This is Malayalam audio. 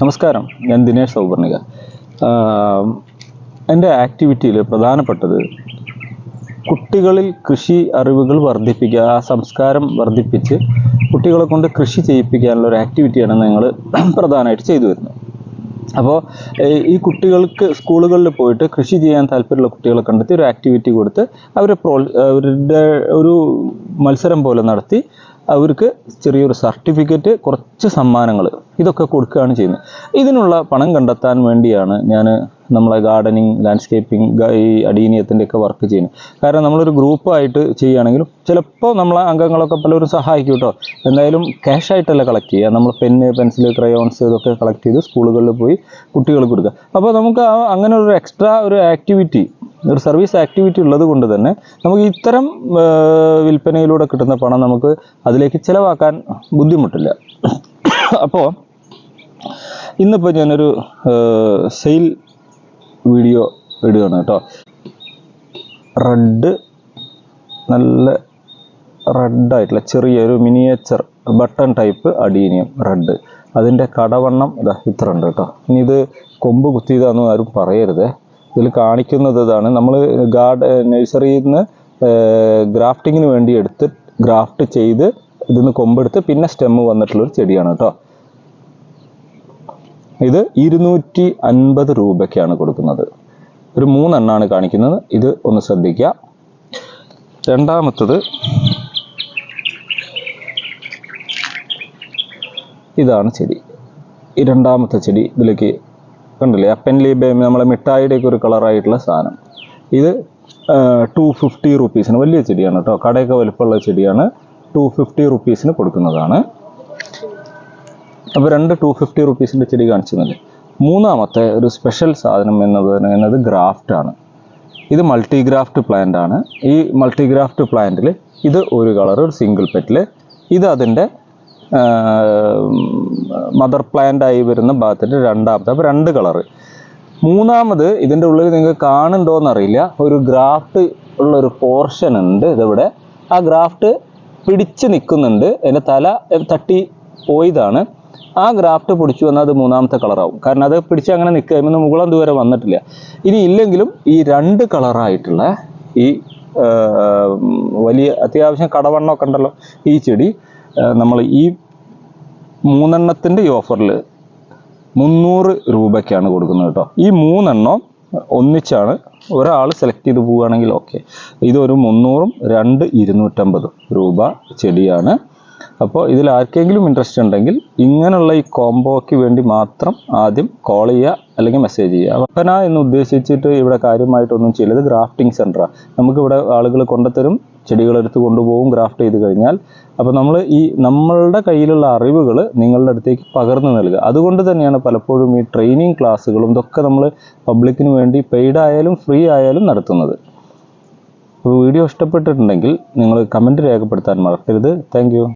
നമസ്കാരം, ഞാൻ ദിനേഷ് സൗവർണിക. എൻ്റെ ആക്ടിവിറ്റിയിൽ പ്രധാനപ്പെട്ടത് കുട്ടികളിൽ കൃഷി അറിവുകൾ വർദ്ധിപ്പിക്കുക, ആ സംസ്കാരം വർദ്ധിപ്പിച്ച് കുട്ടികളെ കൊണ്ട് കൃഷി ചെയ്യിപ്പിക്കാനുള്ള ഒരു ആക്ടിവിറ്റിയാണ് ഞങ്ങൾ പ്രധാനമായിട്ട് ചെയ്തു വരുന്നത്. അപ്പോൾ ഈ കുട്ടികൾക്ക് സ്കൂളുകളിൽ പോയിട്ട് കൃഷി ചെയ്യാൻ താല്പര്യമുള്ള കുട്ടികളെ കണ്ടെത്തി ഒരു ആക്ടിവിറ്റി കൊടുത്ത് അവരുടെ ഒരു മത്സരം പോലെ നടത്തി അവർക്ക് ചെറിയൊരു സർട്ടിഫിക്കറ്റ്, കുറച്ച് സമ്മാനങ്ങൾ ഇതൊക്കെ കൊടുക്കുകയാണ് ചെയ്യുന്നത്. ഇതിനുള്ള പണം കണ്ടെത്താൻ വേണ്ടിയാണ് ഞാൻ നമ്മളെ ഗാർഡനിങ്, ലാൻഡ്സ്കേപ്പിംഗ്, ഈ അടീനിയത്തിൻ്റെയൊക്കെ വർക്ക് ചെയ്യുന്നത്. കാരണം നമ്മളൊരു ഗ്രൂപ്പായിട്ട് ചെയ്യുകയാണെങ്കിലും ചിലപ്പോൾ നമ്മളെ അംഗങ്ങളൊക്കെ പലരും സഹായിക്കും കേട്ടോ. എന്തായാലും ക്യാഷായിട്ടല്ല കളക്ട് ചെയ്യുക, നമ്മൾ പെന്ന്, പെൻസിൽ, ക്രയോൺസ് ഇതൊക്കെ കളക്ട് ചെയ്ത് സ്കൂളുകളിൽ പോയി കുട്ടികൾക്ക് കൊടുക്കുക. അപ്പോൾ നമുക്ക് അങ്ങനെ ഒരു എക്സ്ട്രാ ഒരു ആക്ടിവിറ്റി, ഒരു സർവീസ് ആക്ടിവിറ്റി ഉള്ളത് കൊണ്ട് തന്നെ നമുക്ക് ഇത്തരം വിൽപ്പനയിലൂടെ കിട്ടുന്ന പണം നമുക്ക് അതിലേക്ക് ചിലവാക്കാൻ ബുദ്ധിമുട്ടില്ല. അപ്പോൾ ഇന്നിപ്പോൾ ഞാനൊരു സെയിൽ വീഡിയോ ഇടുകയാണ് കേട്ടോ. നല്ല റെഡായിട്ടുള്ള ചെറിയൊരു miniature button type adenium red, അതിൻ്റെ കടവണ്ണം ഇത്ര ഉണ്ട് കേട്ടോ. ഇനി ഇത് കൊമ്പ് കുത്തിയതാണെന്ന് ആരും പറയരുത്. ഇതിൽ കാണിക്കുന്നത് ഇതാണ്, നമ്മൾ നഴ്സറിയിൽ നിന്ന് ഗ്രാഫ്റ്റിങ്ങിന് വേണ്ടി എടുത്ത് ഗ്രാഫ്റ്റ് ചെയ്ത് ഇതിന്ന് കൊമ്പെടുത്ത് പിന്നെ സ്റ്റെമ്മ് വന്നിട്ടുള്ളൊരു ചെടിയാണ് കേട്ടോ. ഇത് 250 രൂപയ്ക്കാണ് കൊടുക്കുന്നത്. ഒരു 3 എണ്ണമാണ് കാണിക്കുന്നത്, ഇത് ഒന്ന് ശ്രദ്ധിക്കുക. രണ്ടാമത്തത് ഇതാണ് ചെടി. ഈ രണ്ടാമത്തെ ചെടി ഇതിലേക്ക് കണ്ടില്ലേ, അപ്പൻ ലീബേം, നമ്മളെ മിഠായിയുടെയൊക്കെ ഒരു കളറായിട്ടുള്ള സാധനം. ഇത് 250 റുപ്പീസിന്, വലിയ ചെടിയാണ് കേട്ടോ, കടയൊക്കെ വലുപ്പമുള്ള ചെടിയാണ്. 250 റുപ്പീസിന് കൊടുക്കുന്നതാണ്. അപ്പോൾ 250 റുപ്പീസിൻ്റെ ചെടി കാണിച്ചിരുന്നില്ലേ. മൂന്നാമത്തെ ഒരു സ്പെഷ്യൽ സാധനം എന്നത് ഗ്രാഫ്റ്റാണ്. ഇത് മൾട്ടിഗ്രാഫ്റ്റ് പ്ലാന്റ് ആണ്. ഈ മൾട്ടിഗ്രാഫ്റ്റ് പ്ലാന്റിൽ ഇത് ഒരു കളർ, ഒരു സിംഗിൾ പെറ്റിൽ, ഇത് അതിൻ്റെ മദർ പ്ലാന്റ് ആയി വരുന്ന ഭാഗത്തിൻ്റെ രണ്ടാമത്തെ, അപ്പോൾ 2 കളറ്. മൂന്നാമത് ഇതിൻ്റെ ഉള്ളിൽ നിങ്ങൾക്ക് കാണുന്നുണ്ടോയെന്നറിയില്ല, ഒരു ഗ്രാഫ്റ്റ് ഉള്ളൊരു പോർഷൻ ഉണ്ട് ഇതിവിടെ. ആ ഗ്രാഫ്റ്റ് പിടിച്ച് നിൽക്കുന്നുണ്ട്, എൻ്റെ തല തട്ടി പോയതാണ്. ആ ഗ്രാഫ്റ്റ് പിടിച്ചു വന്നാൽ അത് മൂന്നാമത്തെ കളറാവും. കാരണം അത് പിടിച്ച് അങ്ങനെ നിൽക്കുക, ഇന്ന് മുകളം ഇതുവരെ വന്നിട്ടില്ല. ഇനി ഇല്ലെങ്കിലും ഈ 2 കളറായിട്ടുള്ള ഈ വലിയ അത്യാവശ്യം കടവണ്ണമൊക്കെ ഉണ്ടല്ലോ ഈ ചെടി, നമ്മൾ ഈ 3 എണ്ണത്തിൻ്റെ ഈ ഓഫറിൽ 300 രൂപയ്ക്കാണ് കൊടുക്കുന്നത് കേട്ടോ. ഈ 3 എണ്ണം ഒന്നിച്ചാണ് ഒരാൾ സെലക്ട് ചെയ്ത് പോവുകയാണെങ്കിൽ ഓക്കെ. ഇതൊരു 300ഉം 250 രൂപ ചെടിയാണ്. അപ്പോൾ ഇതിൽ ആർക്കെങ്കിലും ഇൻട്രസ്റ്റ് ഉണ്ടെങ്കിൽ ഇങ്ങനെയുള്ള ഈ കോംബോയ്ക്ക് വേണ്ടി മാത്രം ആദ്യം കോൾ ചെയ്യുക അല്ലെങ്കിൽ മെസ്സേജ് ചെയ്യുക. വിൽപ്പന എന്ന് ഉദ്ദേശിച്ചിട്ട് ഇവിടെ കാര്യമായിട്ടൊന്നും ചെയ്യില്ല. ഇത് ഗ്രാഫ്റ്റിംഗ് സെൻ്ററാണ്. നമുക്കിവിടെ ആളുകൾ കൊണ്ടുത്തരും, ചെടികളെടുത്ത് കൊണ്ടുപോകും ഗ്രാഫ്റ്റ് ചെയ്ത് കഴിഞ്ഞാൽ. അപ്പോൾ നമ്മളുടെ കയ്യിലുള്ള അറിവുകൾ നിങ്ങളുടെ അടുത്തേക്ക് പകർന്നു നൽകുക. അതുകൊണ്ട് തന്നെയാണ് പലപ്പോഴും ഈ ട്രെയിനിങ് ക്ലാസ്സുകളും ഇതൊക്കെ നമ്മൾ പബ്ലിക്കിന് വേണ്ടി പെയ്ഡ് ആയാലും ഫ്രീ ആയാലും നടത്തുന്നത്. വീഡിയോ ഇഷ്ടപ്പെട്ടിട്ടുണ്ടെങ്കിൽ നിങ്ങൾ കമൻറ്റ് രേഖപ്പെടുത്താൻ മറക്കരുത്. Thank you.